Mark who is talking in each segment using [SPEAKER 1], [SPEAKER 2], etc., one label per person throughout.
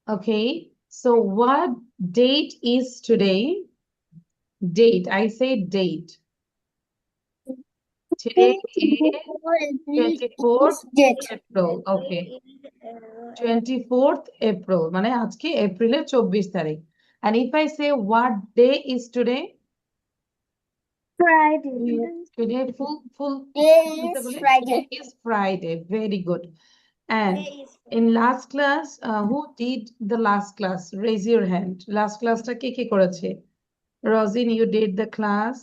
[SPEAKER 1] Okay, so what date is today? Date, I say date. Today is 24th April. Okay, 24th April. মানে আজকে এপ্রিলের 24 তারিখ। And if I say what day is today?
[SPEAKER 2] Friday.
[SPEAKER 1] Today full
[SPEAKER 2] Friday.
[SPEAKER 1] Today is Friday. Very good. And in last class, who did the last class? Raise your hand. Last class টা কে করেছে? Rosin, you did the class.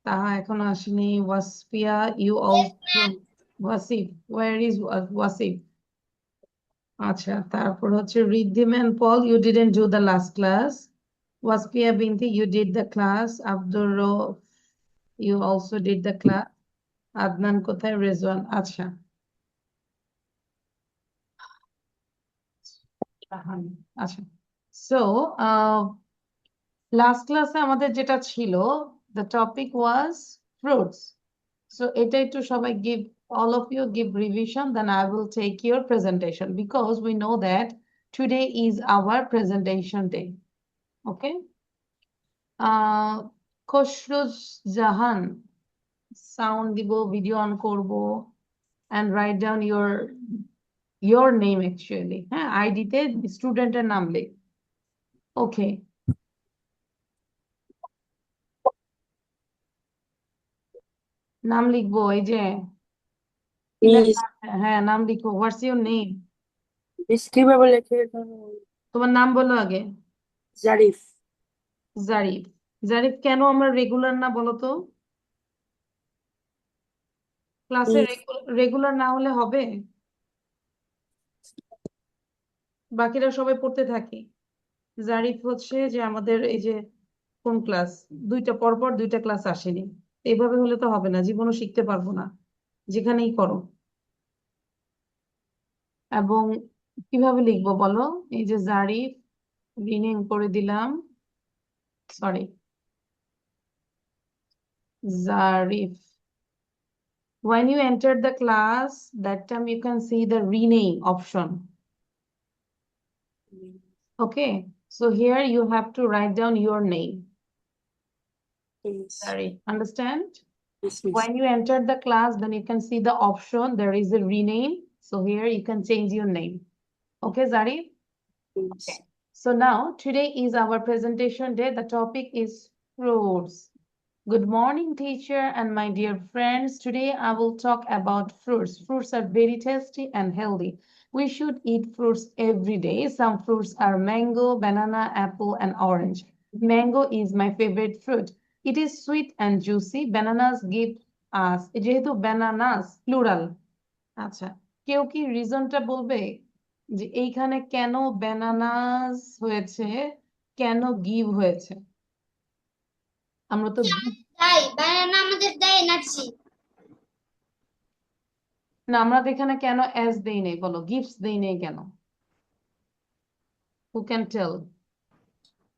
[SPEAKER 1] তাহা এখন আসেনি। Waspia, you also. Wasif, where is Wasif? আচ্ছা, তারপর হচ্ছে Riddhim and Paul, you didn't do the last class. Waspia Binti, you did the class. Abdur Rauf, you also did the class. Adnan কোথায়? Rizwan, আচ্ছা। আচ্ছা, so last ক্লাসে আমাদের যেটা ছিল, the topic was fruits. So এটা একটু সবাই give, all of you give revision, then I will take your presentation because we know that today is our presentation day. Okay. Khosruz Jahan, sound দিব, video on করব, and write down your name actually. হ্যাঁ, ID তে স্টুডেন্টের নাম লিখ। Okay. নাম লিখবো, এই যে হ্যাঁ নাম লিখো। What's your name?
[SPEAKER 2] কিভাবে লেখে?
[SPEAKER 1] তোমার নাম বলো আগে।
[SPEAKER 2] জারিফ।
[SPEAKER 1] জারিফ। জারিফ কেন আমরা রেগুলার না বলো তো? ক্লাসে রেগুলার না হলে হবে? বাকিরা সবাই পড়তে থাকি। জারিফ হচ্ছে যে আমাদের এই যে কোন ক্লাস, দুইটা পরপর দুইটা ক্লাস আসেনি। এইভাবে হলে তো হবে না, জীবনও শিখতে পারবো না যেখানেই করো। এবং কিভাবে লিখবো বলো? এই যে জারিফ, রিনেম করে দিলাম, sorry, Zarif. When you enter the class, that time you can see the rename option. Okay, so here you have to write down your name. Sorry, understand? When you enter the class, then you can see the option. There is a rename. So here you can change your name. Okay, Zarif? Okay. So now today is our presentation day. The topic is fruits. Good morning, teacher and my dear friends. Today I will talk about fruits. Fruits are very tasty and healthy. We should eat fruits every day. Some fruits are mango, banana, apple, and orange. Mango is my favorite fruit. It is sweet and juicy. Bananas give us, যেহেতু bananas plural, আচ্ছা, কেউ কি রিজনটা বলবে যে এইখানে কেন bananas হয়েছে, কেন give হয়েছে? আমরা তো
[SPEAKER 2] তাই বানানা আমাদের দেয় এনার্জি।
[SPEAKER 1] না, আমরা তো এখানে কেন এস দেই নেই বলো, গিফটস দেই নেই কেন? Who can tell?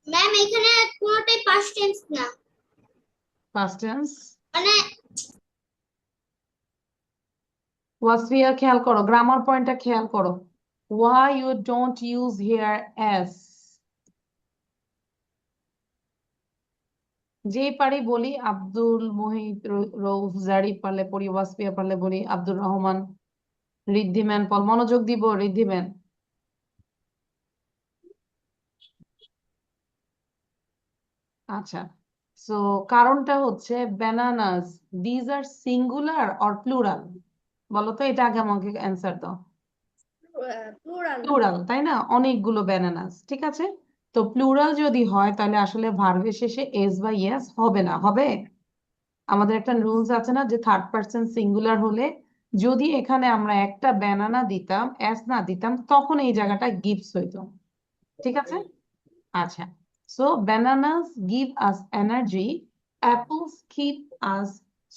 [SPEAKER 2] ম্যাম এখানে কোনোটাই পাস্ট টেন্স না,
[SPEAKER 1] পাস্ট টেন্স।
[SPEAKER 2] মানে
[SPEAKER 1] ওয়াসফিয়া খেয়াল করো, গ্রামার পয়েন্টটা খেয়াল করো। Why you don't use here as? যে পারি বলি, আব্দুল মোহিত, রৌফ, জারিফ পারলে পড়ি, ওয়াসফিয়া পারলে বলি, আব্দুর রহমান, ঋদ্ধিমান পল। মনোযোগ দিব, ঋদ্ধিমান। আচ্ছা, সো কারণটা হচ্ছে bananas, these are singular or plural? বলো তো, এটা আগে আমাকে অ্যান্সার দাও। প্লুরাল, তাই না? অনেকগুলো ব্যানানাস, ঠিক আছে। তো প্লুরাল যদি হয় তাহলে আসলে ভার্বের শেষে এস বা ইয়েস হবে না, হবে? আমাদের একটা রুলস আছে না, যে থার্ড পারসন সিঙ্গুলার হলে যদি এখানে আমরা একটা ব্যানানা দিতাম, এস না দিতাম, তখন এই জায়গাটা গিভস হইতো, ঠিক আছে। আচ্ছা, so bananas give us energy, apples keep us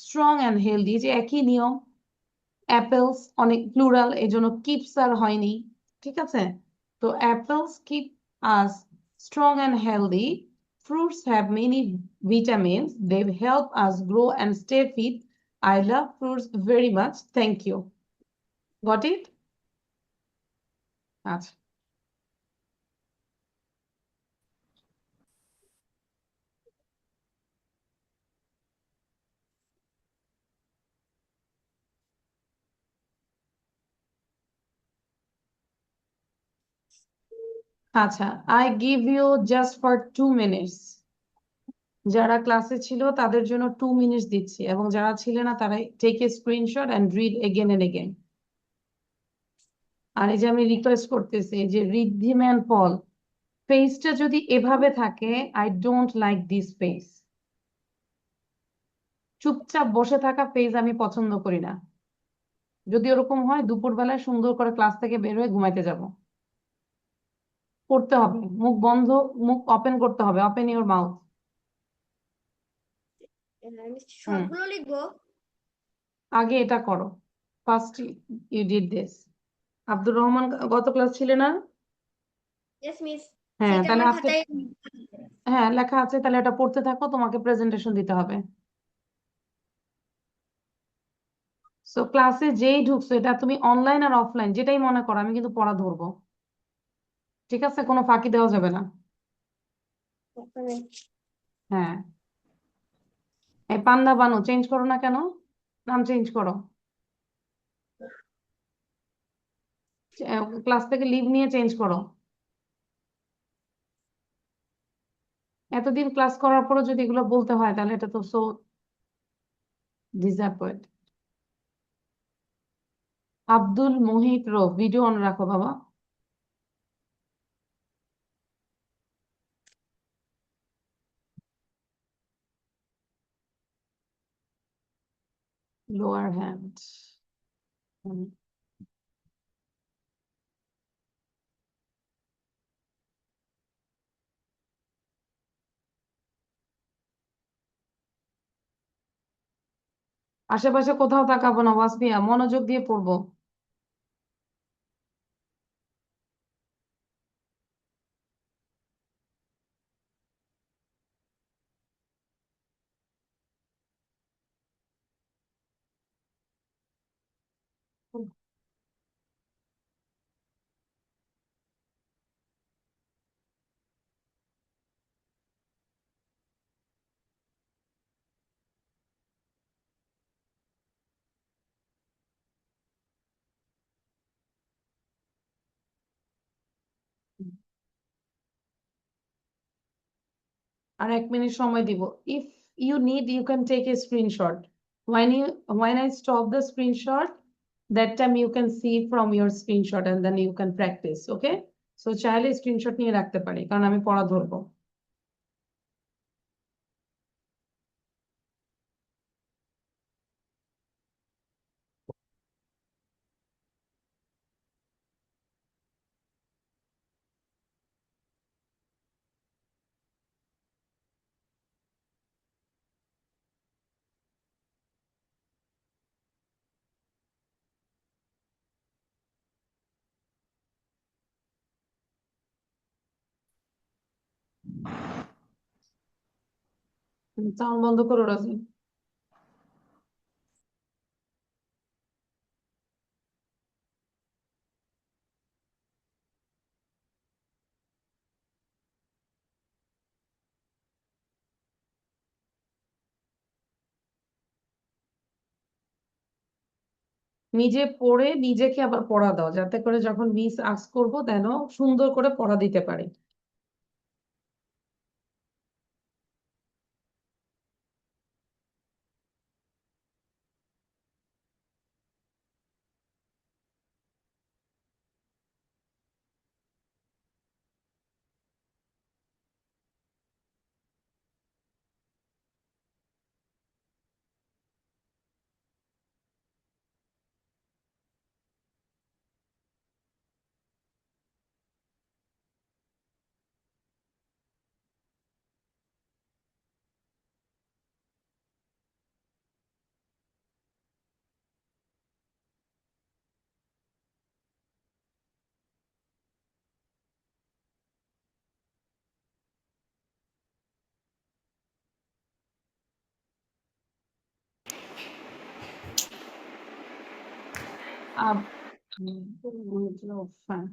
[SPEAKER 1] strong and healthy, যে একই নিয়ম। অ্যাপেলস অনেক প্লুরাল, এই জন্য কিপস আর হয়নি, ঠিক আছে। তো apples keep us strong and healthy, fruits have many vitamins, they help us grow and stay fit. I love fruits very much, thank you. Got it? আচ্ছা, আচ্ছা, I give you just for 2 minutes. যারা ক্লাসে ছিল তাদের জন্য 2 minutes দিচ্ছি, এবং যারা ছিল না তারা take a screenshot and read again and again. আর এই যে আমি রিকোয়েস্ট করতেছি যে রিদ্ধিম্যান পল, পেজটা যদি এভাবে থাকে, I don't like this page. চুপচাপ বসে থাকা পেজ আমি পছন্দ করি না। যদি ওরকম হয়, দুপুরবেলায় সুন্দর করে ক্লাস থেকে বের হয়ে ঘুমাইতে যাব। করতে হবে, মুখ বন্ধ, মুখ ওপেন করতে হবে, ওপেন ইওর মাউথ।
[SPEAKER 2] আমি সবগুলো লিখবো।
[SPEAKER 1] আগে এটা করো, first you did this. Abdur Rahman গত ক্লাস ছিলে না?
[SPEAKER 2] Yes miss.
[SPEAKER 1] হ্যাঁ,
[SPEAKER 2] সেটা
[SPEAKER 1] তাহলে
[SPEAKER 2] আমার
[SPEAKER 1] আজকে,
[SPEAKER 2] খাতায়।
[SPEAKER 1] হ্যাঁ লেখা আছে, তাহলে এটা পড়তে থাকো, তোমাকে প্রেজেন্টেশন দিতে হবে। সো ক্লাসে যেই ঢুকছো, এটা তুমি অনলাইন আর অফলাইন যেটাই মনে করো, আমি কিন্তু পড়া ধরবো। ঠিক আছে, কোনো ফাঁকি দেওয়া যাবে না। হ্যাঁ, এই পান্না বানু চেঞ্জ করো না কেন? নাম চেঞ্জ করো। ক্লাস থেকে লিভ নিয়ে চেঞ্জ করো। এতদিন ক্লাস করার পরও যদি এগুলো বলতে হয়, তাহলে এটা তো so disappoint. Abdul Mohit row, video on রাখো বাবা। Lower hand. আশেপাশে কোথাও তাকাবো না ওয়াসফিয়া, মনোযোগ দিয়ে পড়বো। আর 1 মিনিট সময় দিব। If you need, you can take a screenshot. When I stop the screenshot, that time you can see from your screenshot and then you can practice. Okay, so চাইলে স্ক্রিনশট নিয়ে রাখতে পারি, কারণ আমি পড়া ধরবো। সাউন্ড বন্ধ করো রাজি। নিজে পড়ে নিজেকে আবার পড়া দাও, যাতে করে যখন মিস আস্ক করবো যেন সুন্দর করে পড়া দিতে পারি। আব হ্যাঁ,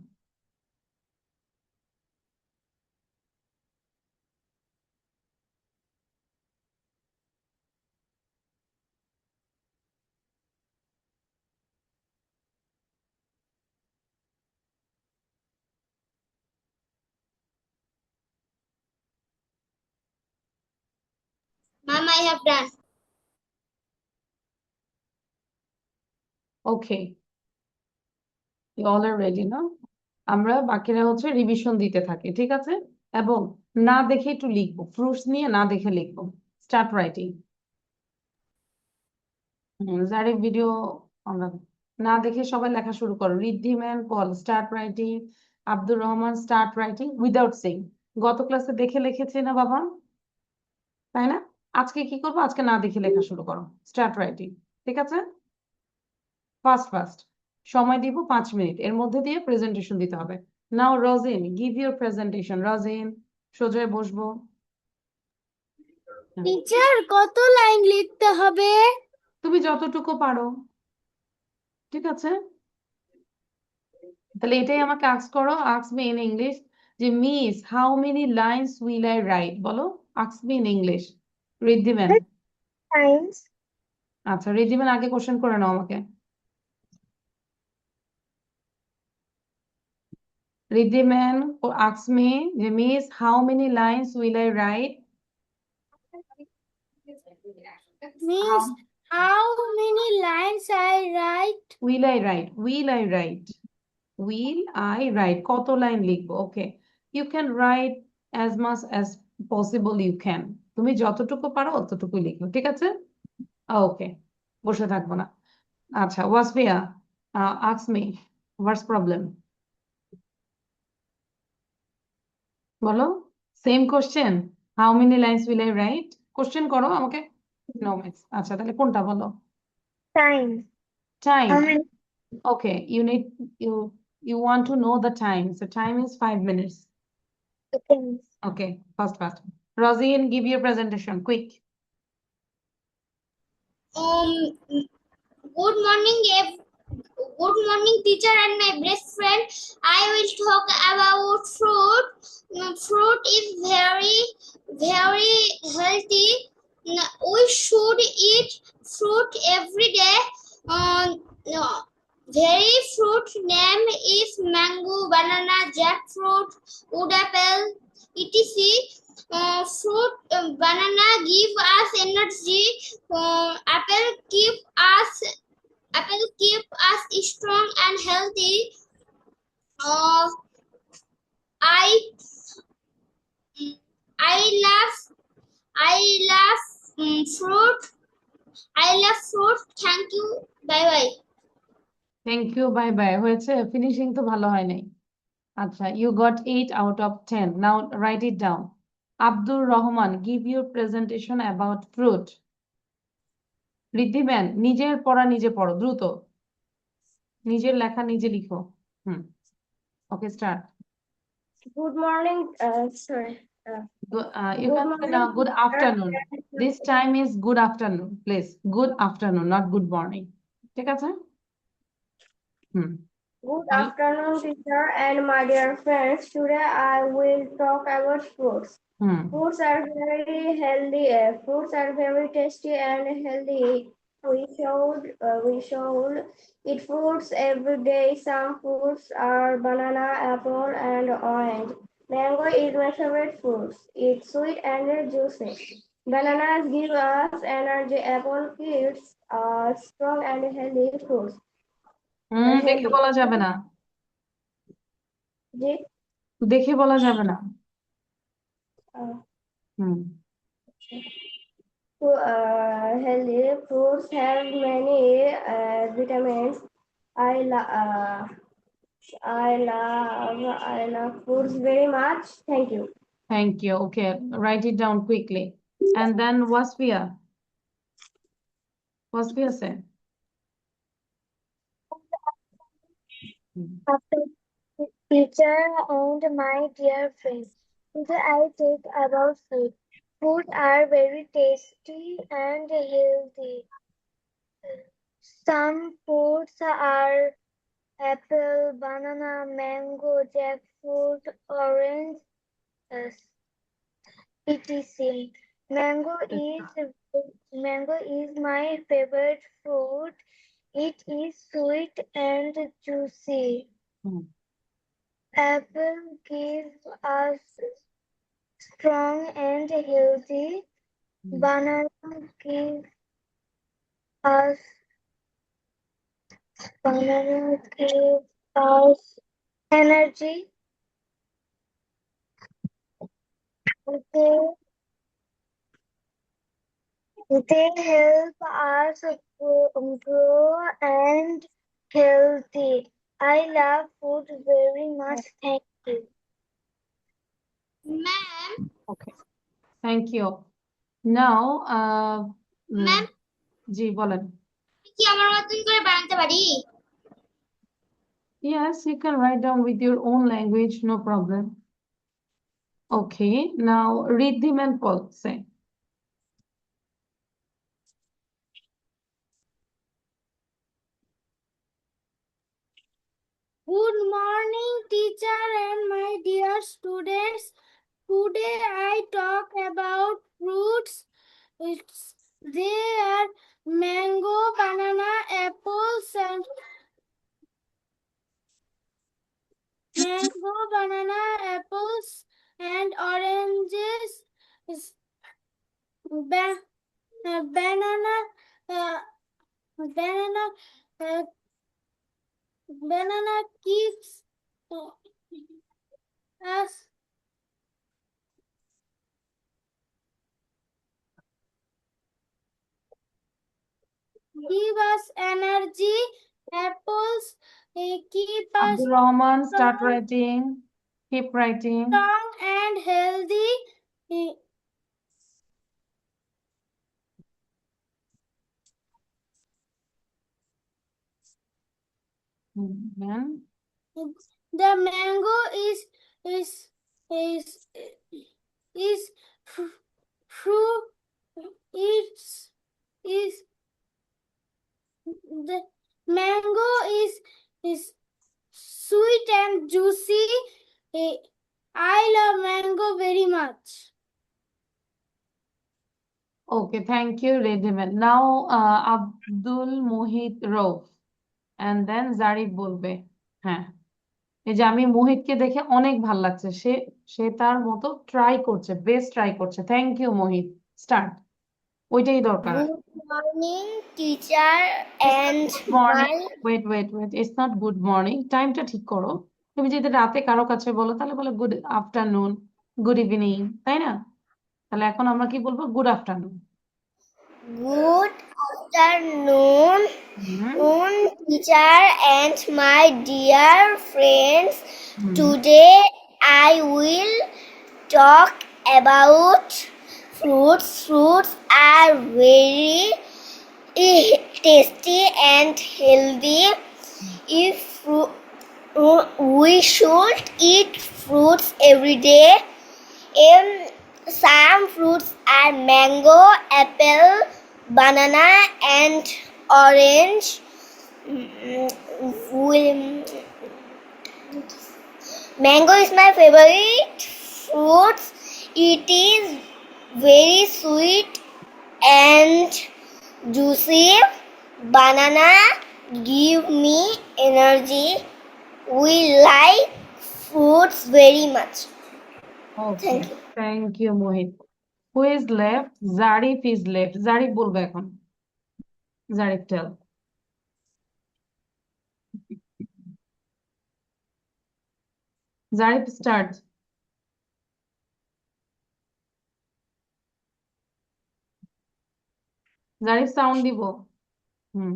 [SPEAKER 2] I have done.
[SPEAKER 1] Okay, all are ready না? আমরা বাকিরা হচ্ছে রিভিশন দিতে থাকি, ঠিক আছে? এবং না দেখে একটু লিখবো, ফ্রুটস নিয়ে না দেখে লিখবো। Start writing. যারে ভিডিও আমরা না দেখে সবাই লেখা শুরু করো। Riddhiman Pal start writing, Abdur Rahman start writing without saying. গত ক্লাসে দেখে লিখেছি না বাবা, তাই না? আজকে কি করবো, আজকে না দেখে লেখা শুরু করো, স্টার্ট রাইটিং, ঠিক আছে? ফার্স্ট ফার্স্ট সময় দিব 5 মিনিট, এর মধ্যে দিয়ে প্রেজেন্টেশন দিতে হবে। Now Rozin, give your presentation. Rozin সোজায় বসবো।
[SPEAKER 2] টিচার কত লাইন লিখতে হবে?
[SPEAKER 1] তুমি যতটুকু পারো, ঠিক আছে? তাহলে এটাই আমাকে আস্ক করো, আস্ক মি ইন ইংলিশ যে miss how many lines will I write, বলো। Ask me in English. Riddhiman,
[SPEAKER 2] times.
[SPEAKER 1] আচ্ছা রিদ্ধিমান আগে কোশ্চেন করে নাও আমাকে। রিদ্ধিমান আস্ক মি যে miss how many lines will I write.
[SPEAKER 2] Miss, how many lines I write?
[SPEAKER 1] Will I write, will I write, will I write, কত line লিখবো? Okay, you can write as much as possible, you can, তুমি যতটুকু পারো অতটুকুই লিখো, ঠিক আছে? ওকে, বসে থাকবো না। আচ্ছা Wasfia, ask me what's problem, বলো। Same question, how many lines will I write, question করো আমাকে। নো মিস, আচ্ছা তাহলে কোনটা বলো?
[SPEAKER 2] Time.
[SPEAKER 1] Time.
[SPEAKER 2] How many
[SPEAKER 1] Okay, you want to know the time. So time is 5 minutes.
[SPEAKER 2] seconds?
[SPEAKER 1] Okay, fast. Rosine, give your presentation, quick.
[SPEAKER 2] Good morning, good morning, teacher and my best friend. I will talk about fruit. Fruit is very, very healthy. We should eat fruit every day. No, very fruit name is mango, banana, jackfruit, wood apple, etc. Fruit, banana give us energy. Apple keep us strong and healthy. Uh, I love fruit. I love fruit. Thank you. Bye bye.
[SPEAKER 1] Thank you, bye bye. হয়েছে, finishing তো ভালো হয় নাই। আচ্ছা, you got 8 out of 10. Now write it down. Abdul Rahman, give your presentation about fruit. রিদ্ধিমান, নিজের পড়া নিজে পড়ো, দ্রুত নিজের লেখা নিজে লিখো। ওকে, start.
[SPEAKER 2] Good morning, sorry.
[SPEAKER 1] You
[SPEAKER 2] Good
[SPEAKER 1] can say now
[SPEAKER 2] morning,
[SPEAKER 1] good
[SPEAKER 2] teacher.
[SPEAKER 1] afternoon. This time is good afternoon, please. Good afternoon, not good morning. ঠিক আছে?
[SPEAKER 2] Good
[SPEAKER 1] বলো।
[SPEAKER 2] afternoon, teacher and my dear friends. Today I will talk about fruits.
[SPEAKER 1] Hmm
[SPEAKER 2] Fruits are very healthy. Fruits are very tasty and healthy. We should eat fruits every day. Some fruits are banana, apple, and orange. Mango is my favorite fruit. It's sweet and juicy. Bananas give us energy. Apple gives us strong and healthy fruits.
[SPEAKER 1] দেখে
[SPEAKER 2] Healthy.
[SPEAKER 1] বলা যাবে না,
[SPEAKER 2] জি,
[SPEAKER 1] দেখে বলা যাবে না। হুম
[SPEAKER 2] healthy fruits have many vitamins. I love fruits very much. Thank you.
[SPEAKER 1] Thank you. Okay, write it down quickly. And then Wasfia said.
[SPEAKER 2] After teacher and my dear friends, today I talk about food. Food are very tasty and healthy. Some foods are apple, banana, mango, jackfruit, orange, etc. Mango is my favorite fruit. It is sweet and juicy.
[SPEAKER 1] Hmm.
[SPEAKER 2] Apple gives us strong and healthy. Banana gives us banana gives us energy. They they help us grow and healthy. I love food very much. Thank you. Ma'am.
[SPEAKER 1] Okay, thank you. Now,
[SPEAKER 2] Ma'am,
[SPEAKER 1] জি বলেন।
[SPEAKER 2] কি আমার মতন করে বানাতে পারি?
[SPEAKER 1] Yes, you can write down with your own language, no problem. Okay, now Riddhim and Paul say.
[SPEAKER 2] Good morning, teacher and my dear students. Today I talk about fruits. They are mango, banana, apples, and oranges. Ba- banana, uh, banana, uh, banana keeps us give us energy. Apples keep us
[SPEAKER 1] Abdul Rahman, start writing. Keep writing.
[SPEAKER 2] strong and healthy.
[SPEAKER 1] Then
[SPEAKER 2] The mango is is is fruit. Is the mango is sweet and juicy. I love mango very much.
[SPEAKER 1] okay, thank you, Riddhim. Now, Abdul Mohit Rauf, and then Zarif বলবে। হ্যাঁ, এই যে আমি মোহিতকে দেখে অনেক ভাল লাগছে, সে সে তার মতো ট্রাই করছে, বেস্ট ট্রাই করছে। Thank you Mohit, start. ওইটাই দরকার।
[SPEAKER 2] Good morning, teacher and
[SPEAKER 1] morning,
[SPEAKER 2] my
[SPEAKER 1] wait wait wait, it's not good morning, টাইমটা ঠিক করো। তুমি যদি রাতে কারো কাছে বলো তাহলে বলো গুড আফটারনুন, গুড ইভিনিং, তাই না? তাহলে এখন আমরা কি বলবো? Good afternoon.
[SPEAKER 2] good afternoon, teacher and my dear friends. Today I will talk about fruits. Fruits are very tasty and healthy. If we should eat fruits every day. Some fruits are mango, apple, banana, and orange. Mango is my favorite fruit. It is very sweet and juicy. Banana give me energy. We like fruits very much.
[SPEAKER 1] Okay,
[SPEAKER 2] Thank you.
[SPEAKER 1] Thank you Mohit. Who is left? Zarif is left. Zarif বলবে এখন। Zarif tell. Zarif start. Zarif sound দিব। Hmm,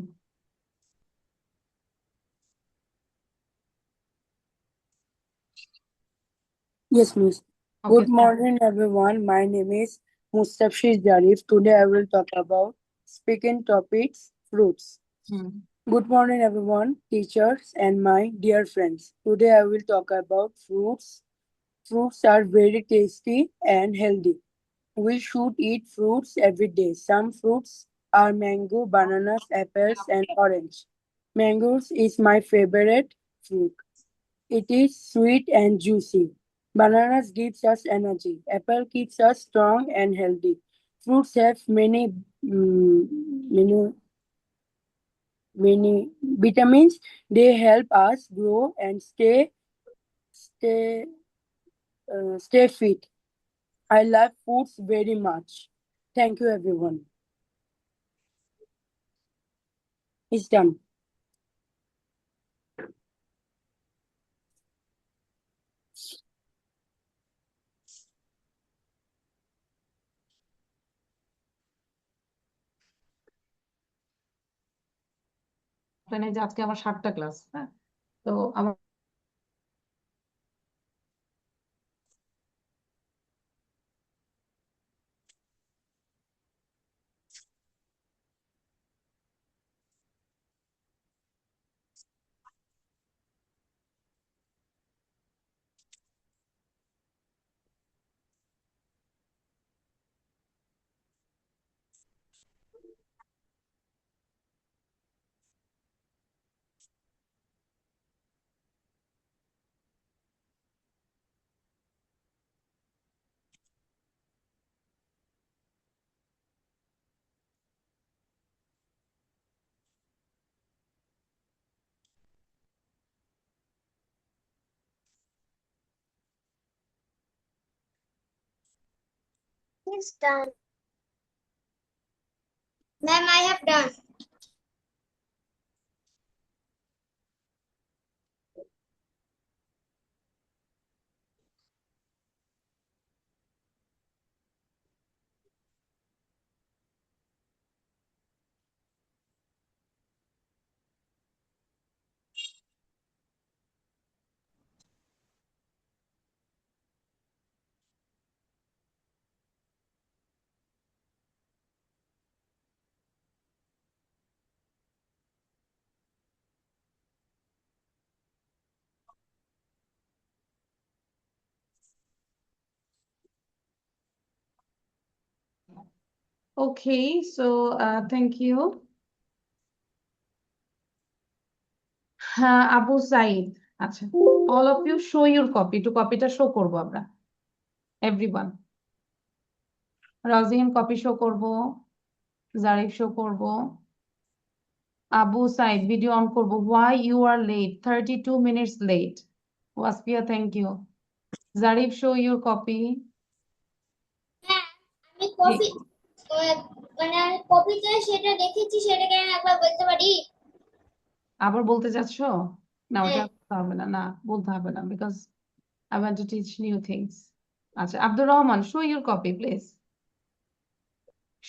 [SPEAKER 3] Yes, miss.
[SPEAKER 1] Okay
[SPEAKER 3] Good morning, everyone. My name is Mustafshir Jarif. Today I will talk about speaking topics, fruits.
[SPEAKER 1] Hmm,
[SPEAKER 3] Good morning, everyone, teachers, and my dear friends. Today I will talk about fruits. Fruits are very tasty and healthy. We should eat fruits every day. Some fruits are mango, bananas, apples, and orange. Mangoes is my favorite fruit. It is sweet and juicy. Bananas gives us energy. Apple keeps us strong and healthy. Fruits have many vitamins. They help us grow and stay fit. I love fruits very much. Thank you, everyone. It's done.
[SPEAKER 1] মানে যে আজকে আমার 7টা class, হ্যাঁ, তো আমার
[SPEAKER 2] It's done. Ma'am, I have done.
[SPEAKER 1] okay, so thank you. হ্যাঁ, আবু সাইদ, আচ্ছা, all of you show your copy, একটু কপিটা শো করবো আমরা, everyone. রাজিম কপি শো করবো, জারিফ শো করবো, আবু সাইদ ভিডিও অন করবো। why you are late, 32 minutes late. Wasfia, thank you. Zarif, show your copy.
[SPEAKER 2] হ্যাঁ, আমি কপি মানে কপিতে সেটা দেখেছি, সেটাকে আমি একবার বলতে পারি?
[SPEAKER 1] আবার বলতে চাচ্ছ? না, ওটা
[SPEAKER 2] হ্যাঁ।
[SPEAKER 1] বলতে হবে না, না বলতে হবে না, because I want to teach new things. আচ্ছা, Abdur Rahman, show your copy please.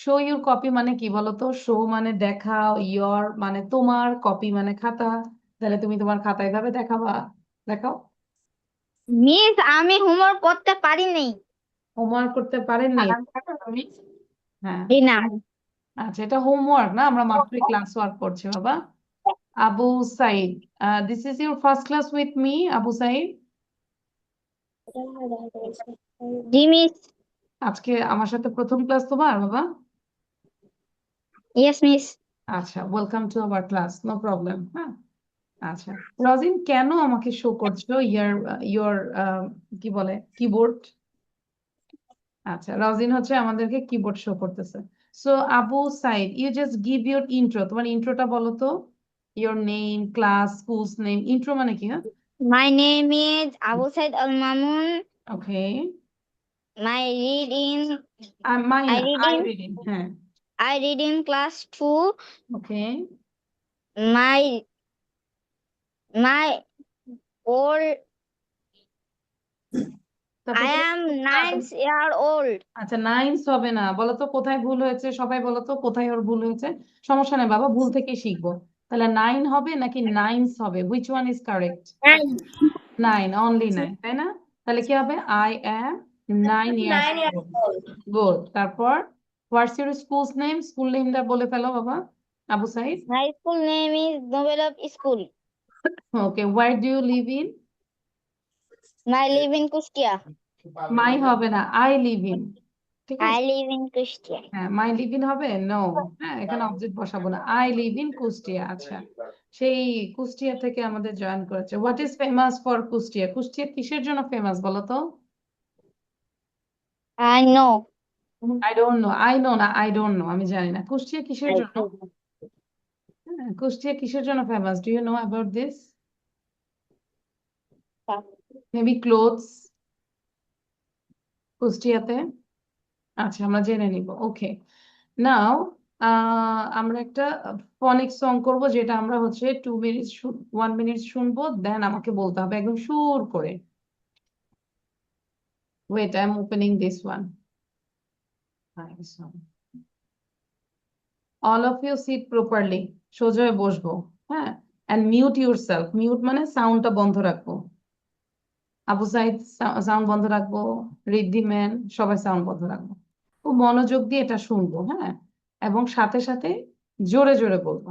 [SPEAKER 1] show your copy মানে কি বলতো? show মানে দেখাও, your মানে তোমার, copy মানে খাতা। তাহলে তুমি তোমার খাতা এভাবে দেখাবা, দেখাও।
[SPEAKER 2] মিস, আমি হোমওয়ার্ক করতে পারিনি।
[SPEAKER 1] হোমওয়ার্ক করতে পারেননি তুমি? হ্যাঁ,
[SPEAKER 2] না।
[SPEAKER 1] আচ্ছা, এটা হোমওয়ার্ক না, আমরা মাত্রই ক্লাস ওয়ার্ক করছি বাবা। Abu Said, this is your first class with me, Abu Said?
[SPEAKER 2] জি মিস।
[SPEAKER 1] আজকে আমার সাথে প্রথম ক্লাস তোমার বাবা?
[SPEAKER 2] Yes miss.
[SPEAKER 1] আচ্ছা, welcome to our class, no problem. হ্যাঁ, আচ্ছা, রজিন কেন আমাকে শো করছো ইয়ার ইয়োর কি বলে কিবোর্ড? আচ্ছা, রজিন হচ্ছে আমাদেরকে কিবোর্ড শো করতেছে। So Abu Saeed, you just give your intro, তোমার ইন্ট্রোটা বলো তো, ইয়োর নেম, ক্লাস, স্কুলস নেম। ইন্ট্রো মানে কি? হ্যাঁ,
[SPEAKER 2] My name is Abu Said Al Mamun.
[SPEAKER 1] Okay,
[SPEAKER 2] My read in
[SPEAKER 1] my
[SPEAKER 2] I
[SPEAKER 1] না,
[SPEAKER 2] read
[SPEAKER 1] আই
[SPEAKER 2] in
[SPEAKER 1] রিডিং, হ্যাঁ,
[SPEAKER 2] I read in class 2.
[SPEAKER 1] Okay.
[SPEAKER 2] My my old
[SPEAKER 1] তারপর
[SPEAKER 2] I am 9 year old.
[SPEAKER 1] আচ্ছা, nines হবে না, বলো তো কোথায় ভুল হয়েছে, সবাই বলো তো কোথায় ওর ভুল হয়েছে। সমস্যা নেই বাবা, ভুল থেকে শিখবো। তাহলে 9 হবে নাকি 9s হবে? Which one is correct? 9, only 9, তাই না? তাহলে কি হবে? I am 9 years old. Good. তারপর what's your school's name, school নেমটা বলে ফেলো বাবা, Abu Said.
[SPEAKER 2] My school name is Nobel of School.
[SPEAKER 1] Okay, where do you live in?
[SPEAKER 2] I live in Kustia.
[SPEAKER 1] My হবে না, আই লিভ ইন, ঠিক
[SPEAKER 2] I
[SPEAKER 1] আছে?
[SPEAKER 2] live in Kustia.
[SPEAKER 1] হ্যাঁ, মাই লিভ ইন হবে, নো, হ্যাঁ, এখানে অবজেক্ট বসাবো না, আই লিভ ইন কুষ্টিয়া। আচ্ছা, সেই কুষ্টিয়া থেকে আমাদের জয়েন করেছে। What is famous for Kushtia? Kushtia কিসের জন্য ফেমাস বলো তো?
[SPEAKER 2] I know.
[SPEAKER 1] I don't know, I know না, আই ডোন্ট নো, আমি জানি না কুষ্টিয়া কিসের জন্য। হ্যাঁ, কুষ্টিয়া কিসের জন্য famous? Do you know about this? Maybe clothes, কুষ্টিয়াতে আচ্ছা আমরা জেনে নিব ওকে নাও আমরা একটা ফনিক সং করব যেটা আমরা হচ্ছে 2 মিনিট 1 মিনিট শুনবো দেন আমাকে বলতে হবে একদম সুর করে wait I am opening this one all of you sit properly সোজা হয়ে বসবো হ্যাঁ এন্ড মিউট ইউরসেলফ মিউট মানে সাউন্ডটা বন্ধ রাখবো আবু সাইদ সাউন্ড বন্ধ রাখবো রিদ্ধি ম্যান সবাই সাউন্ড বন্ধ রাখবো খুব মনোযোগ দিয়ে এটা শুনবো হ্যাঁ এবং সাথে সাথে জোরে জোরে বলবো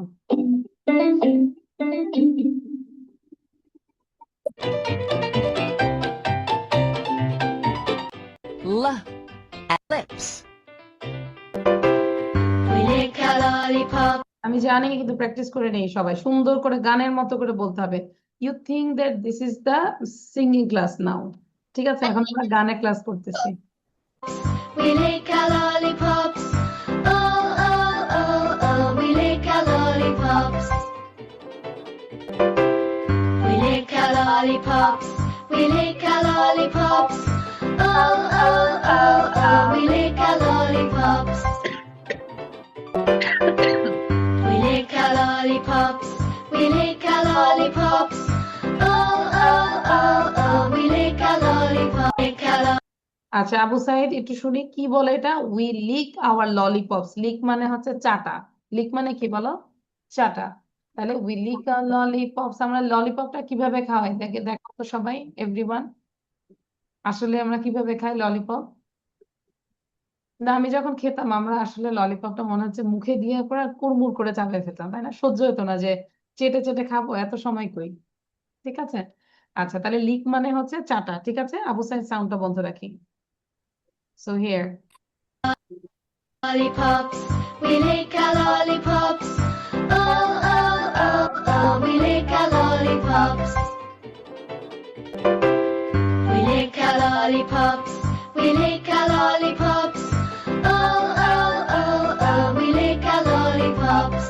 [SPEAKER 4] L. Lips.
[SPEAKER 1] আমি জানি কিন্তু প্র্যাকটিস করে নেই সবাই সুন্দর করে গানের মতো করে বলতে হবে you think that this is the singing class now ঠিক আছে এখন আমরা গানে ক্লাস করতেছি
[SPEAKER 5] We lick our lollipops. Oh, oh, oh, oh, we lick our lollipops. We lick our lollipops. We lick our lollipops. Oh, oh, oh, oh, we lick our lollipops. We lick our lollipops. We lick our lollipops. Oh, oh, oh, oh, we lick our lollipops. Lick our
[SPEAKER 1] আচ্ছা আবু সাইদ একটু শুনি কি বলে এটা we lick our lollipops lick মানে হচ্ছে চাটা leak মানে কি বলো চাটা তাহলে উই লিক আওয়ার ললিপপস আমরা ললিপপটা কিভাবে খাওয়াই দেখে দেখো তো সবাই এভরিওয়ান আসলে আমরা কিভাবে খাই ললিপপ না আমি যখন খেতাম আমরা আসলে ললিপপটা মনে হচ্ছে মুখে দিয়ে পরে কুড়মুড় করে চালিয়ে খেতাম তাই না সহ্য হতো না যে চেটে চেটে খাবো এত সময় কই ঠিক আছে আচ্ছা তাহলে লিক মানে হচ্ছে চাটা ঠিক আছে আবু সাইদ সাউন্ডটা বন্ধ রাখি so here
[SPEAKER 5] lollipops, we lick our lollipops. Oh, oh, oh, oh, we lick our lollipops. We lick our lollipops, we lick our lollipops. Oh, oh, oh, oh, we lick our lollipops.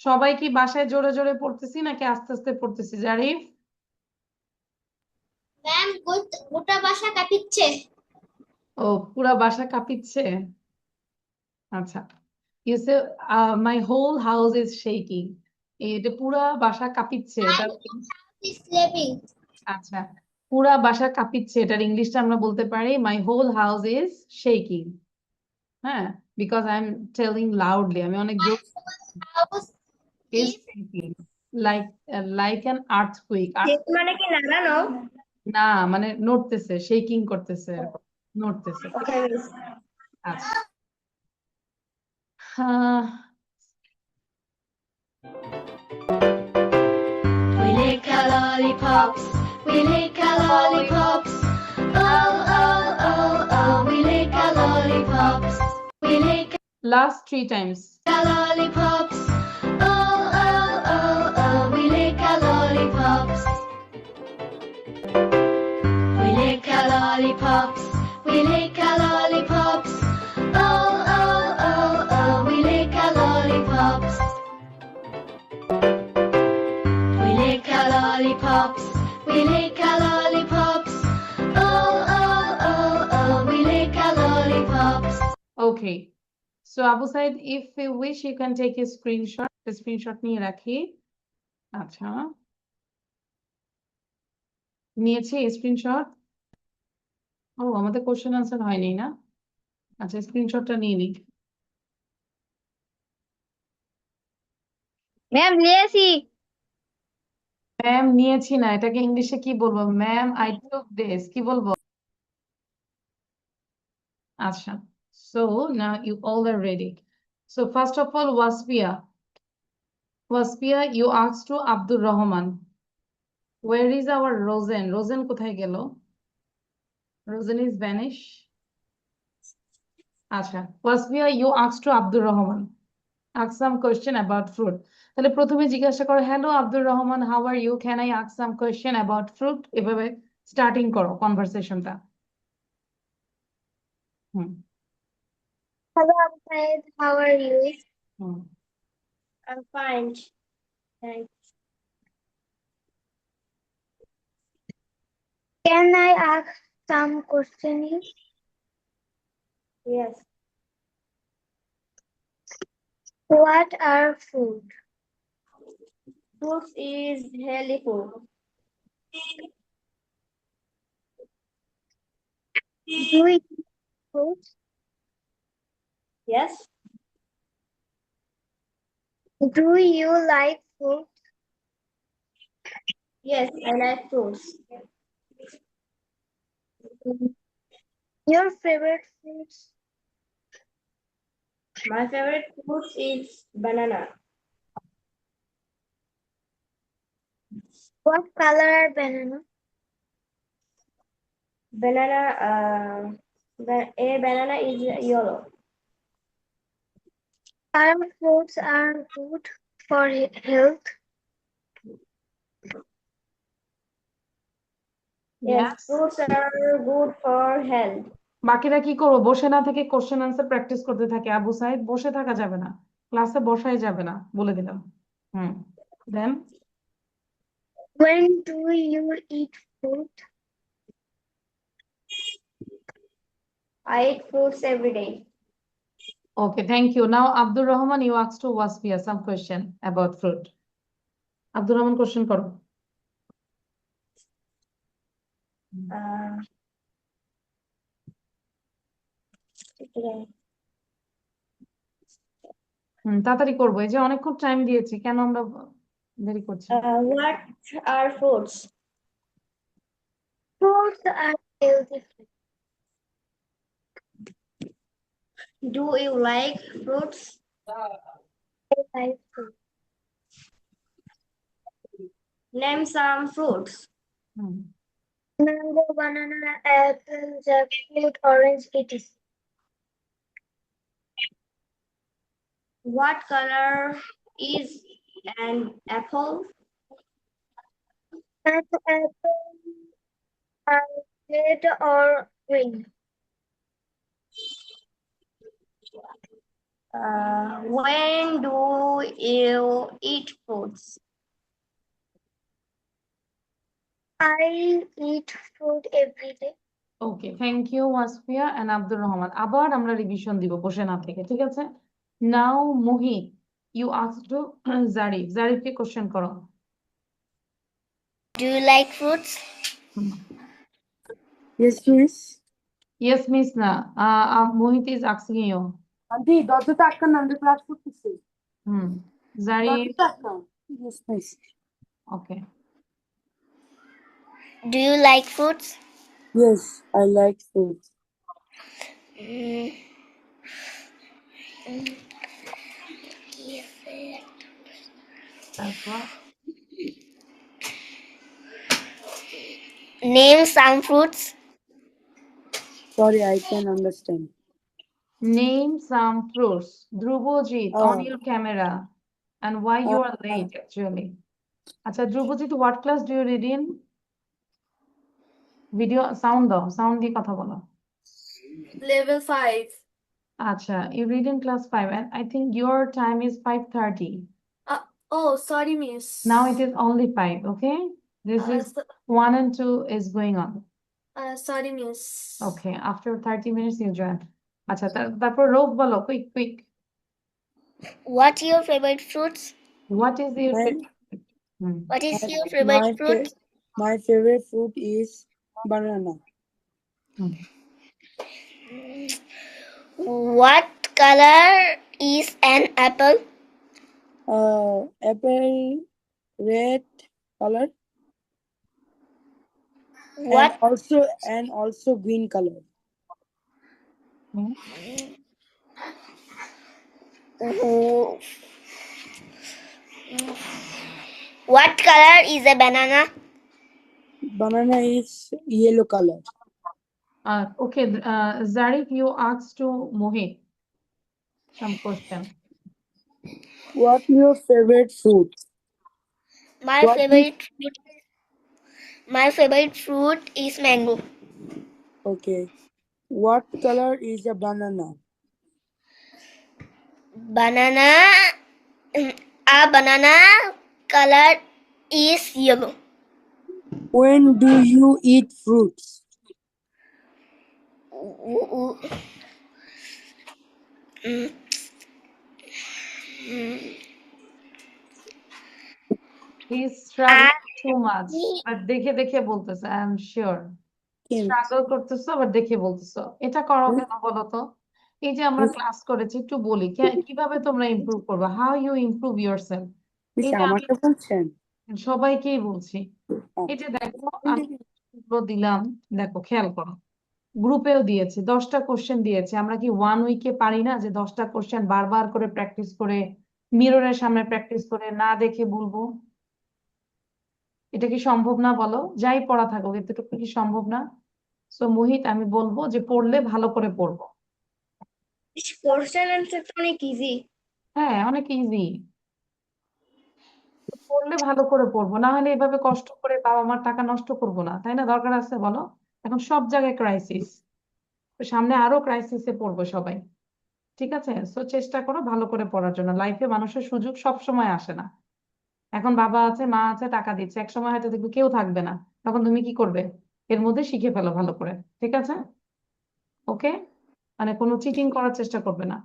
[SPEAKER 1] সবাই কি বাসায় জোরে জোরে পড়তেছি নাকি আস্তে আস্তে পড়তেছি জারিফ
[SPEAKER 6] ম্যাম গোটা বাসা কাঁপিচ্ছে
[SPEAKER 1] ও পুরা বাসা কাঁপিচ্ছে আচ্ছা you say my whole house is shaking এটা পুরা বাসা কাঁপিচ্ছে এটা
[SPEAKER 6] স্লেপিং
[SPEAKER 1] আচ্ছা পুরা বাসা কাঁপিচ্ছে এটার ইংলিশটা আমরা বলতে পারি my whole house is shaking হ্যাঁ because I am telling loudly আমি অনেক জোর
[SPEAKER 6] house
[SPEAKER 1] is shaking like like an earthquake
[SPEAKER 2] মানে কি নাড়ানো?
[SPEAKER 1] না মানে নড়তেছে শেকিং করতেছে নড়তেছে
[SPEAKER 2] ওকে
[SPEAKER 1] আচ্ছা
[SPEAKER 5] We lick our lollipops, we lick our lollipops. Oh, oh, oh, oh, we lick our lollipops. We lick
[SPEAKER 1] last 3 times
[SPEAKER 5] our lollipops. Oh, oh, oh, oh, we lick our lollipops. We lick our lollipops. We lick our lollipops. Oh, oh, oh, oh, we lick our lollipops. We lick our lollipops. We lick our lollipops. Oh, oh, oh, oh, we lick our lollipops.
[SPEAKER 1] okay so Abu Said if you wish you can take a screenshot নিয়ে রাখি আচ্ছা নিয়েছি screenshot ও আমাদের question answer হয়নি না আচ্ছা স্ক্রিনশটটা নিয়ে নিই
[SPEAKER 6] ম্যাম নিয়েছি
[SPEAKER 1] ম্যাম নিয়েছি না এটাকে ইংলিশে কি বলবো ম্যাম আই টুক দিস কি বলবো আচ্ছা so now you all are ready so first of all Waspia you asked to Abdul Rahman where is our Rosen কোথায় গেল Rosen is vanish আচ্ছা Waspia you asked to Abdul Rahman ask some question about fruit তাহলে প্রথমে জিজ্ঞাসা করো hello Abdur Rahman how are you can I ask some question about fruit এভাবে starting করো কনভারসেশনটা হুম
[SPEAKER 2] Hello, Abed. How are you?
[SPEAKER 1] Hmm
[SPEAKER 2] I'm fine. Thanks. Can I ask some questions? Yes. What are fruit? Fruits is healthy food. Do you eat fruits? Yes. Do you like fruit? Yes, I like fruits. Your favorite fruits? My favorite fruit is banana. What color are banana? Banana is yellow. Are fruits are good for health? Yes,
[SPEAKER 1] Yes.
[SPEAKER 2] fruits are good for health.
[SPEAKER 1] বাকিরা কি করবো, বসে না থেকে question answer practice করতে থাকে। আবু সাইদ, বসে থাকা যাবে না, ক্লাসে বসাই যাবে না, বলে দিলাম। দেন
[SPEAKER 2] When do you eat fruit? I eat fruits every day.
[SPEAKER 1] okay, thank you. Now Abdur Rahman, you asked to Wasfia some question about fruit. Abdur Rahman, question করো। তাড়াতাড়ি করবো, এই যে অনেকক্ষণ টাইম দিয়েছি, কেন আমরা দেরি করছি?
[SPEAKER 2] What are fruits? Fruits are healthy. Do you like fruits? I like fruits. Name some fruits.
[SPEAKER 1] Hmm,
[SPEAKER 2] Mango, banana, apple, jackfruit, orange, etc. What color is an apple? An apple are red or green. When do you eat fruits? I eat fruit every day.
[SPEAKER 1] Okay, thank you Wasfia and Abdur Rahman. আবার আমরা revision দিব বসে না থেকে, ঠিক আছে? Now Mohit, you ask to Zarif. জারিফকে question করো।
[SPEAKER 6] Do you like fruits?
[SPEAKER 3] Yes, miss.
[SPEAKER 1] Yes miss না, Mohit is asking you.
[SPEAKER 3] Auntie, দরজাটা আটকান না, আমরা ক্লাস করতেছি।
[SPEAKER 1] জারিফ,
[SPEAKER 3] দরজাটা আটকান। Yes, miss.
[SPEAKER 1] Okay.
[SPEAKER 6] Do you like fruits?
[SPEAKER 3] Yes, I like fruits.
[SPEAKER 1] তারপর
[SPEAKER 6] Name some fruits.
[SPEAKER 3] Sorry, I can understand.
[SPEAKER 1] name some fruits. Dhrubojit, on
[SPEAKER 3] Oh.
[SPEAKER 1] your camera. And why you are late actually? আচ্ছা ধ্রুবজিৎ, what class do you read in? Video sound দাও, sound দিয়ে কথা বলো।
[SPEAKER 7] Level 5.
[SPEAKER 1] আচ্ছা, you read in class 5 and I think your time is 5:30.
[SPEAKER 7] Oh, sorry, miss.
[SPEAKER 1] Now it is only 5, okay? This is 1 and 2 is going on.
[SPEAKER 7] Sorry, miss.
[SPEAKER 1] Okay, after 30 minutes you join. আচ্ছা, তারপর রোগ বলো, quick.
[SPEAKER 6] What your favorite fruits?
[SPEAKER 1] What is your
[SPEAKER 3] Well,
[SPEAKER 1] favorite?
[SPEAKER 6] What is your favorite fruit?
[SPEAKER 3] My favorite fruit is banana.
[SPEAKER 6] What color is an apple?
[SPEAKER 3] Apple red color
[SPEAKER 6] What
[SPEAKER 3] and also green color.
[SPEAKER 6] What color is a banana?
[SPEAKER 3] Banana is yellow color.
[SPEAKER 1] Okay, Zarif, you asked to Mohit some question.
[SPEAKER 3] What your favorite fruit?
[SPEAKER 6] My favorite fruit is mango.
[SPEAKER 3] Okay. What color is a banana?
[SPEAKER 6] A banana color is yellow.
[SPEAKER 3] When do you eat fruits?
[SPEAKER 6] mm, mm,
[SPEAKER 1] He is struggling
[SPEAKER 6] I
[SPEAKER 1] too much. But দেখে দেখে বলতেছে, I am sure.
[SPEAKER 3] Kim.
[SPEAKER 1] Struggle করতেছো আবার দেখে বলতেছো। এটা করো
[SPEAKER 3] হুম?
[SPEAKER 1] কেন বলো তো? এই যে আমরা
[SPEAKER 3] মিস
[SPEAKER 1] ক্লাস করেছি একটু বলি কিভাবে তোমরা ইমপ্রুভ করবে, how you improve yourself.
[SPEAKER 3] Miss
[SPEAKER 1] এটা আমি
[SPEAKER 3] আমাকে বলছেন?
[SPEAKER 1] সবাইকেই বলছি।
[SPEAKER 3] ও,
[SPEAKER 1] এই যে দেখো আমি দিলাম, দেখো খেয়াল করো, গ্রুপেও দিয়েছি 10টা কোশ্চেন দিয়েছি। আমরা কি 1 উইকে পারি না যে 10টা কোশ্চেন বারবার করে প্র্যাকটিস করে মিররের সামনে প্র্যাকটিস করে না দেখে বলবো? এটা কি সম্ভব না বলো? যাই পড়া থাকুক এতটুকু কি সম্ভব না? সো মোহিত, আমি বলবো যে পড়লে ভালো করে পড়বো।
[SPEAKER 2] কোশ্চেন অ্যান্সার তো অনেক ইজি।
[SPEAKER 1] হ্যাঁ, অনেক ইজি। পড়লে ভালো করে পড়বো, না হলে এভাবে কষ্ট করে বাবা মার টাকা নষ্ট করবো না, তাই না? দরকার আছে বলো? এখন সব জায়গায় ক্রাইসিস, সামনে আরো ক্রাইসিসে পড়বো সবাই। ঠিক আছে, সো চেষ্টা করো ভালো করে পড়ার জন্য। লাইফে মানুষের সুযোগ সব সময় আসে না। এখন বাবা আছে মা আছে টাকা দিচ্ছে, এক সময় হয়তো দেখবে কেউ থাকবে না, তখন তুমি কি করবে? এর মধ্যে শিখে ফেলো ভালো করে, ঠিক আছে? ওকে, মানে কোনো চিটিং করার চেষ্টা করবে না।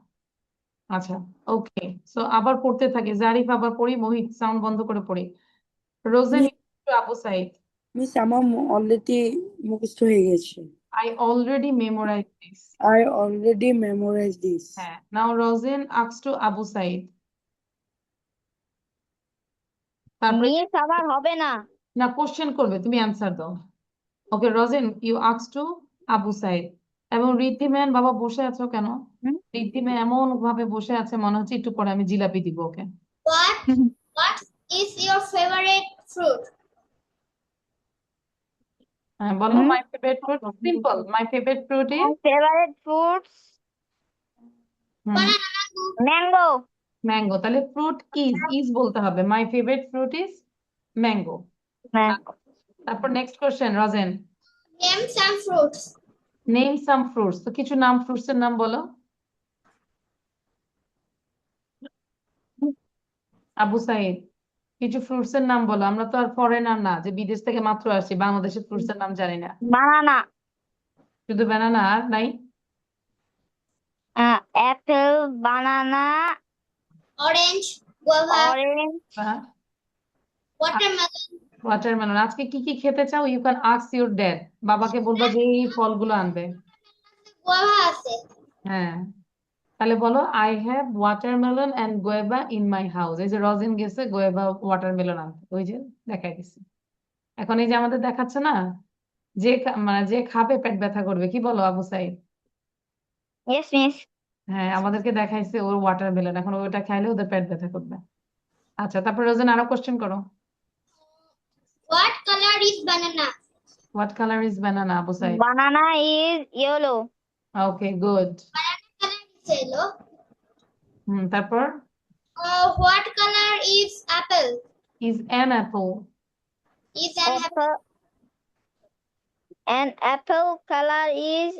[SPEAKER 1] আচ্ছা, ওকে। সো আবার পড়তে থাকি, জারিফ আবার পড়ি, মোহিত সাউন্ড বন্ধ করে পড়ি। রোজেন, আবু সাইদ।
[SPEAKER 3] মিস আমার অলরেডি মুখস্থ হয়ে গেছে।
[SPEAKER 1] I already memorized this.
[SPEAKER 3] I already memorized this.
[SPEAKER 1] হ্যাঁ, now Rosen asks to Abu Said. তারপরে
[SPEAKER 6] মিস আবার হবে না।
[SPEAKER 1] না, কোশ্চেন করবে, তুমি অ্যান্সার দাও। Okay Rozin, you ask to Abu Said. এবং ঋদ্ধিমান বাবা বসে আছো কেন?
[SPEAKER 6] হুম?
[SPEAKER 1] ঋদ্ধিমান এমন ভাবে বসে আছে মনে হচ্ছে একটু পরে আমি জিলাপি দিব ওকে।
[SPEAKER 2] What is your favorite fruit?
[SPEAKER 1] হ্যাঁ বলো,
[SPEAKER 6] হুম?
[SPEAKER 1] My favourite fruit, simple, my favourite fruit is
[SPEAKER 6] My favorite fruits mango.
[SPEAKER 1] Mango. তাহলে ফ্রুট ইজ বলতে হবে, my favourite fruit is mango.
[SPEAKER 6] Mango.
[SPEAKER 1] তারপর next question Rozin,
[SPEAKER 2] Name some fruits.
[SPEAKER 1] Name some fruits. তো কিছু নাম, ফ্রুটস এর নাম বলো। আবু সাইদ, কিছু ফ্রুটস এর নাম বলো। আমরা তো আর ফরেনার না যে বিদেশ থেকে মাত্র আসি, বাংলাদেশের ফ্রুটস এর নাম জানি না।
[SPEAKER 6] Banana.
[SPEAKER 1] শুধু ব্যানানা আর নাই?
[SPEAKER 6] Apple, banana,
[SPEAKER 2] Orange, guava,
[SPEAKER 6] orange.
[SPEAKER 2] watermelon.
[SPEAKER 1] Watermelon. আজকে কি কি খেতে চাও? You can ask your dad, বাবাকে বলবা যে এই ফলগুলো আনবে।
[SPEAKER 2] Guava আছে।
[SPEAKER 1] হ্যাঁ, তাহলে বলো I have watermelon and guava in my house. এই যে রজিন গেছে গোয়েভা ওয়াটারমেলন আনতে, ওই যে দেখাই দিচ্ছে। এখন এই যে আমাদের দেখাচ্ছে না, যে মানে যে খাবে পেট ব্যথা করবে, কি বলো আবু সাইদ?
[SPEAKER 6] Yes, miss.
[SPEAKER 1] হ্যাঁ, আমাদেরকে দেখাইছে ওর ওয়াটারমেলন, এখন ওটা খাইলে ওদের পেট ব্যথা করবে। আচ্ছা, তারপর রোজন আরো কোশ্চেন করো।
[SPEAKER 2] What color is banana?
[SPEAKER 1] What colour is banana, Abu Said?
[SPEAKER 6] Banana is yellow.
[SPEAKER 1] ওকে, গুড।
[SPEAKER 2] Color is yellow.
[SPEAKER 1] তারপর
[SPEAKER 2] What color is apple?
[SPEAKER 1] Is an apple.
[SPEAKER 2] Is an apple.
[SPEAKER 6] Apple. An apple color is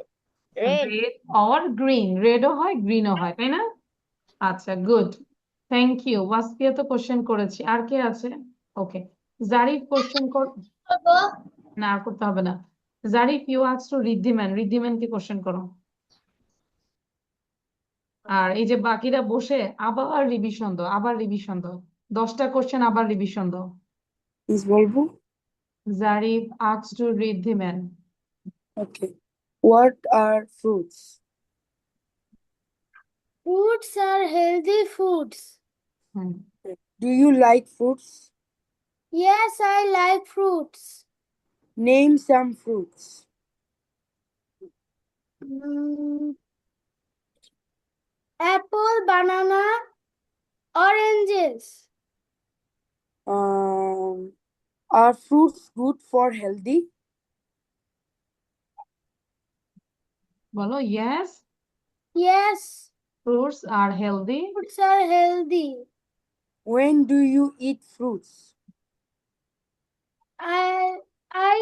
[SPEAKER 6] red.
[SPEAKER 1] Red or green, রেডও হয় গ্রিনও হয়, তাই না? আচ্ছা, গুড, থ্যাংক ইউ। ওয়াসফিয়া তো কোশ্চেন করেছি, আর কে আছে? ওকে, জারিফ কোশ্চেন কর। না, আর করতে হবে না। Zarif, you ask to Riddhiman, ঋদ্ধিমানকে কোশ্চেন করো। আর এই যে বাকিরা বসে আবার রিভিশন দাও, আবার রিভিশন দাও, 10টা কোশ্চেন আবার রিভিশন দাও।
[SPEAKER 3] মিস বলবো?
[SPEAKER 1] Zarif ask to Riddhiman.
[SPEAKER 3] Okay. What are fruits?
[SPEAKER 7] Fruits are healthy foods.
[SPEAKER 1] হুম,
[SPEAKER 3] Do you like fruits?
[SPEAKER 7] Yes, I like fruits.
[SPEAKER 3] Name some fruits.
[SPEAKER 7] Apple, banana, oranges.
[SPEAKER 3] Are fruits good for healthy?
[SPEAKER 1] বলো yes,
[SPEAKER 7] Yes,
[SPEAKER 1] fruits are healthy.
[SPEAKER 7] fruits are healthy.
[SPEAKER 3] When do you eat fruits?
[SPEAKER 7] I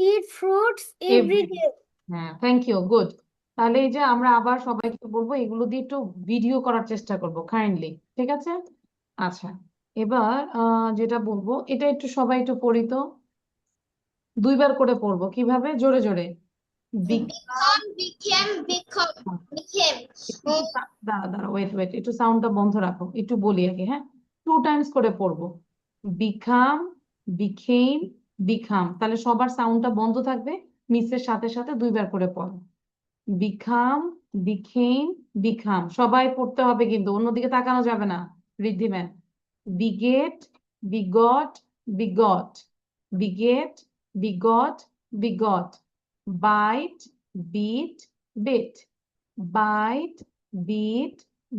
[SPEAKER 7] eat fruits every day.
[SPEAKER 1] হ্যাঁ, thank you, good. তাহলে এই যে আমরা আবার সবাইকে বলবো এগুলো দিয়ে একটু ভিডিও করার চেষ্টা করব কাইন্ডলি, ঠিক আছে? আচ্ছা, এবার যেটা বলবো এটা একটু সবাই একটু পড়ি তো, 2বার করে পড়বো। কিভাবে? জোরে জোরে। দাঁড়া ওয়েট একটু সাউন্ডটা বন্ধ রাখো, একটু বলি আগে, হ্যাঁ 2 টাইমস করে পড়বো। বিকাম, বিকেম, বিকাম, তাহলে সবার সাউন্ডটা বন্ধ থাকবে, মিসের সাথে সাথে 2বার করে পড়ো। বিকাম, বিকেম, বিকাম, সবাই পড়তে হবে কিন্তু অন্যদিকে তাকানো যাবে না। Riddhiman, beget, begot, begot, beget, begot, begot, bite, bit, bit, bite, bit,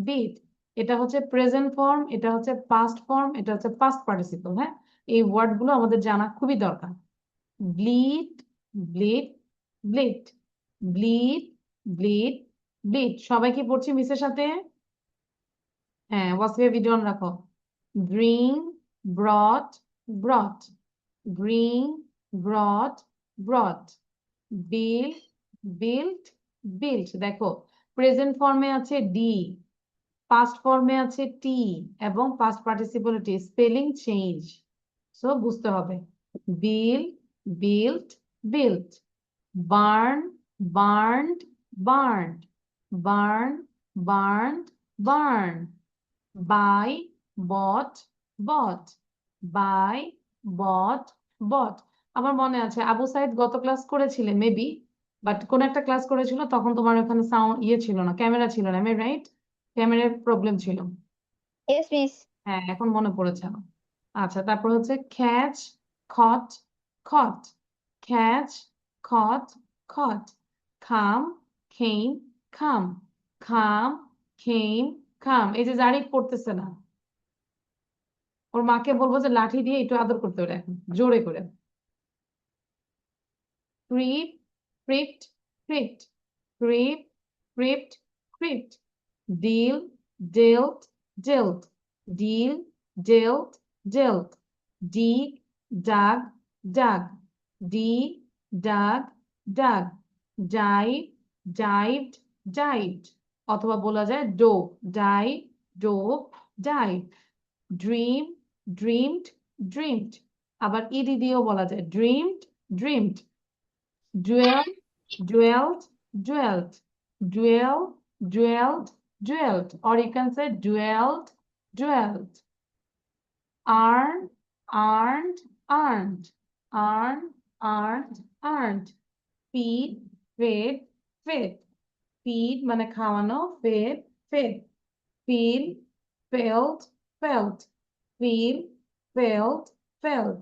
[SPEAKER 1] bit. এটা হচ্ছে প্রেজেন্ট ফর্ম, এটা হচ্ছে পাস্ট ফর্ম, এটা হচ্ছে পাস্ট পার্টিসিপল। হ্যাঁ, এই ওয়ার্ড গুলো আমাদের জানা খুবই দরকার। Bleed, bleed, bleed, bleed, bleed, bleed. সবাই কি পড়ছি মিসের সাথে? হ্যাঁ, ওয়াসফিয়া ভিডিও অন রাখো। Bring, brought, brought, bring, brought, brought, build, build, build. দেখো প্রেজেন্ট ফর্মে আছে ডি, পাস্ট ফর্মে আছে টি, এবং past participle T, spelling change, so বুঝতে হবে। Build, build, build, burn, burned, burned, burn, burned, burn, buy, bought, bought, buy, bought, bought. আমার মনে আছে আবু সাইদ গত ক্লাস করেছিলে মেবি, বাট কোন একটা ক্লাস করেছিল তখন তোমার ওখানে সাউন্ড ছিল না, ক্যামেরা ছিল না, আমি রাইট? ক্যামেরার প্রবলেম ছিল।
[SPEAKER 2] Yes, miss.
[SPEAKER 1] হ্যাঁ, এখন মনে পড়েছে আমার। আচ্ছা, তারপর হচ্ছে খ্যাচ, খট, খট, খ্যাচ, খট, খট, খাম, খেম, খাম, খাম, খেম, খাম। এই যে জারিফ পড়তেছে না, ওর মাকে বলবো যে লাঠি দিয়ে একটু আদর করতে হবে এখন জোরে করে। Creep, crept, crept, creep, crept, crept, deal, dealt, dealt, deal, dealt, dealt, dig, dug, dug, dig, dug, dug, dive, dived, dived, অথবা বলা যায় dove, dive, dove, dive, dream, dreamed, dreamed, আবার ইডি দিয়েও বলা যায় dreamed, dreamed, dwell, dwelt, dwelt, dwell, dwelled, dwelt, or you can say dwelled, dwelt, earn, earned, earned, earn, earned, earned, feed, fed, fed, feed মানে খাওয়ানো, fed, fed, feel, felt, felt, feel, felt, felt,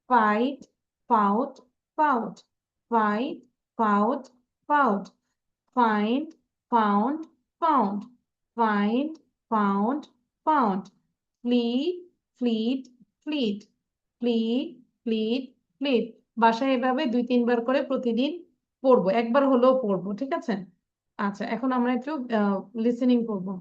[SPEAKER 1] fight, fought, fought, fight, fought, fought, find, found, found, find, found, found, flee, fleet, fleet, flee, fleet, fleet। বাসায় এভাবে 2-3 বার করে প্রতিদিন পড়বো, একবার হলেও পড়বো, ঠিক আছে? আচ্ছা, এখন আমরা একটু লিসেনিং করবো।